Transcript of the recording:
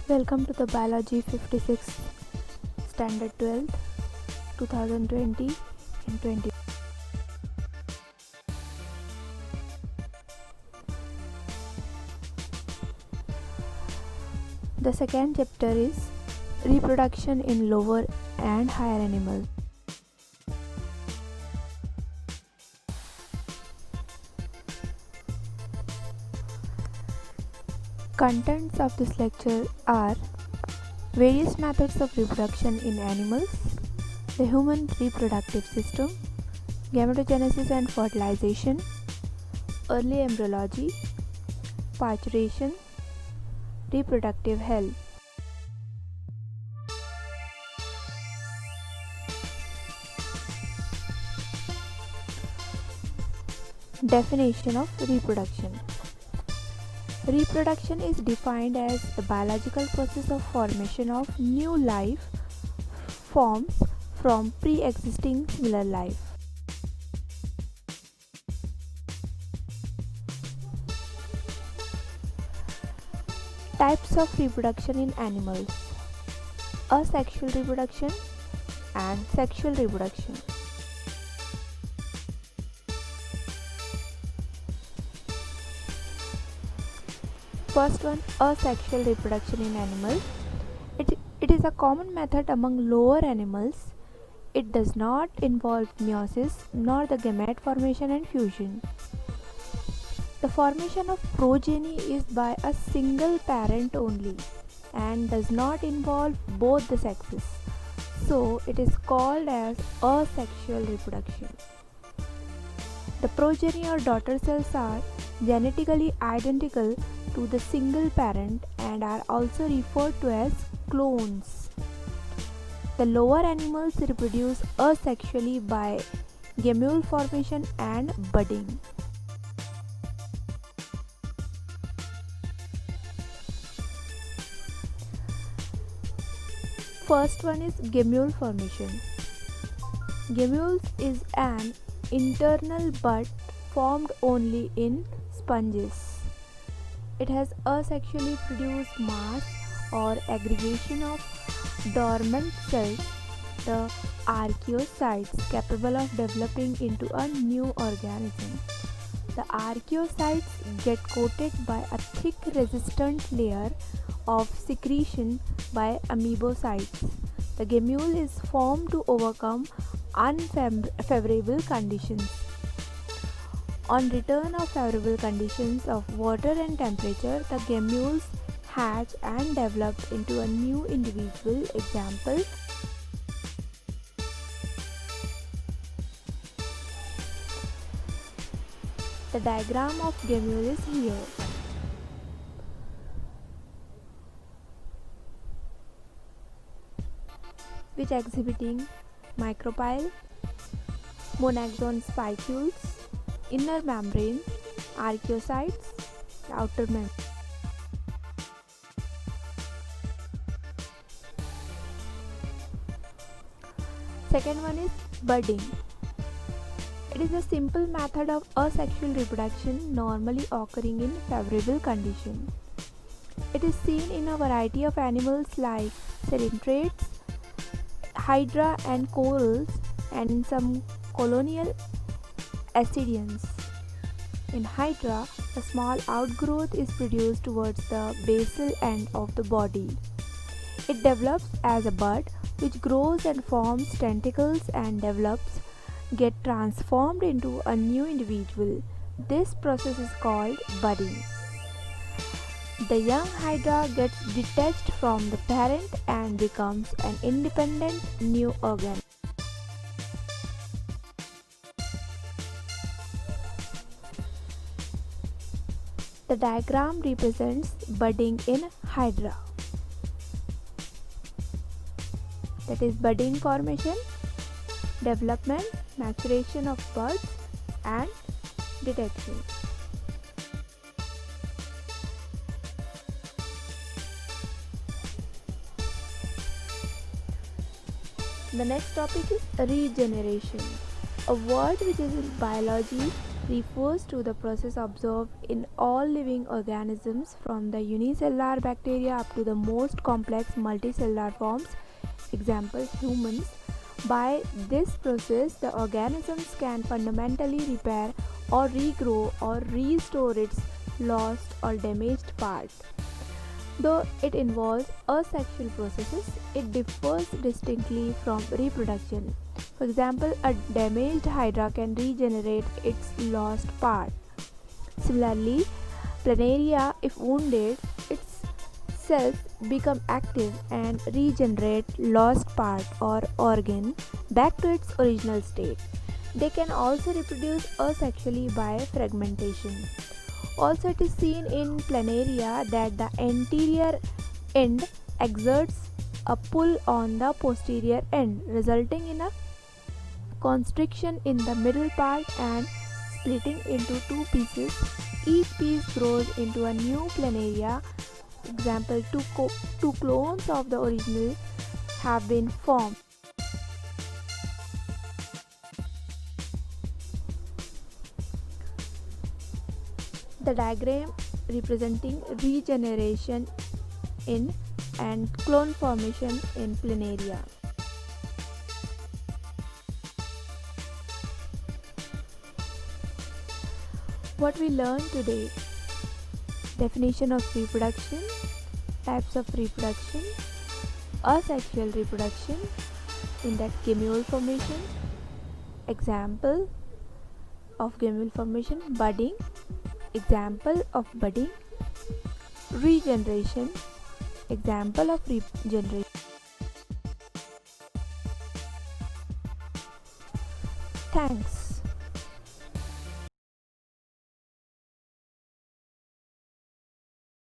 Welcome to the Biology 56 Standard 12th 2020 and 20. The second chapter is reproduction in lower and higher animals. Contents of this lecture are various methods of reproduction in animals, the human reproductive system, gametogenesis and fertilization, early embryology, parturition, reproductive health. Definition of reproduction. Reproduction is defined as the biological process of formation of new life forms from pre-existing similar life. Types of reproduction in animals: asexual reproduction and sexual reproduction. First one, asexual reproduction in animals. It is a common method among lower animals. It does not involve meiosis nor the gamete formation and fusion. The formation of progeny is by a single parent only and does not involve both the sexes. So it is called as asexual reproduction. The progeny or daughter cells are genetically identical to the single parent and are also referred to as clones. The lower animals reproduce asexually by gamete formation and budding. First one is gamete formation. Gamete is an internal bud formed only in sponges. It has asexually produced mass or aggregation of dormant cells, the archaeocytes, capable of developing into a new organism. The archaeocytes get coated by a thick resistant layer of secretion by amoebocytes. The gamete is formed to overcome unfavorable conditions. On return of favorable conditions of water and temperature, the gametes hatch and develop into a new individual. Example: the diagram of gamete is here. Which exhibiting micropyle, monaxon spicules, inner membrane, archaeocytes, outer membrane. Second one is budding. It is a simple method of asexual reproduction normally occurring in favorable conditions. It is seen in a variety of animals like coelentrates, hydra and corals, and in some colonial ascidians. In hydra, a small outgrowth is produced towards the basal end of the body. It develops as a bud which grows and forms tentacles and get transformed into a new individual. This process is called budding. The young hydra gets detached from the parent and becomes an independent new organ. The diagram represents budding in hydra. That is budding formation, development, maturation of buds and detection. The next topic is regeneration, a word which is in biology refers to the process observed in all living organisms from the unicellular bacteria up to the most complex multicellular forms, example humans. By this process, the organisms can fundamentally repair or regrow or restore its lost or damaged parts. Though it involves asexual processes, it differs distinctly from reproduction. For example, a damaged hydra can regenerate its lost part. Similarly, planaria, if wounded, its cells become active and regenerate lost part or organ back to its original state. They can also reproduce asexually by fragmentation. Also, it is seen in planaria that the anterior end exerts a pull on the posterior end, resulting in a constriction in the middle part and splitting into two pieces. Each piece grows into a new planaria. Example, two clones of the original have been formed. The diagram representing regeneration in and clone formation in planaria. What we learned today: definition of reproduction, types of reproduction, asexual reproduction, in that gamete formation, example of gamete formation, budding, example of budding, regeneration, example of regeneration. Thanks.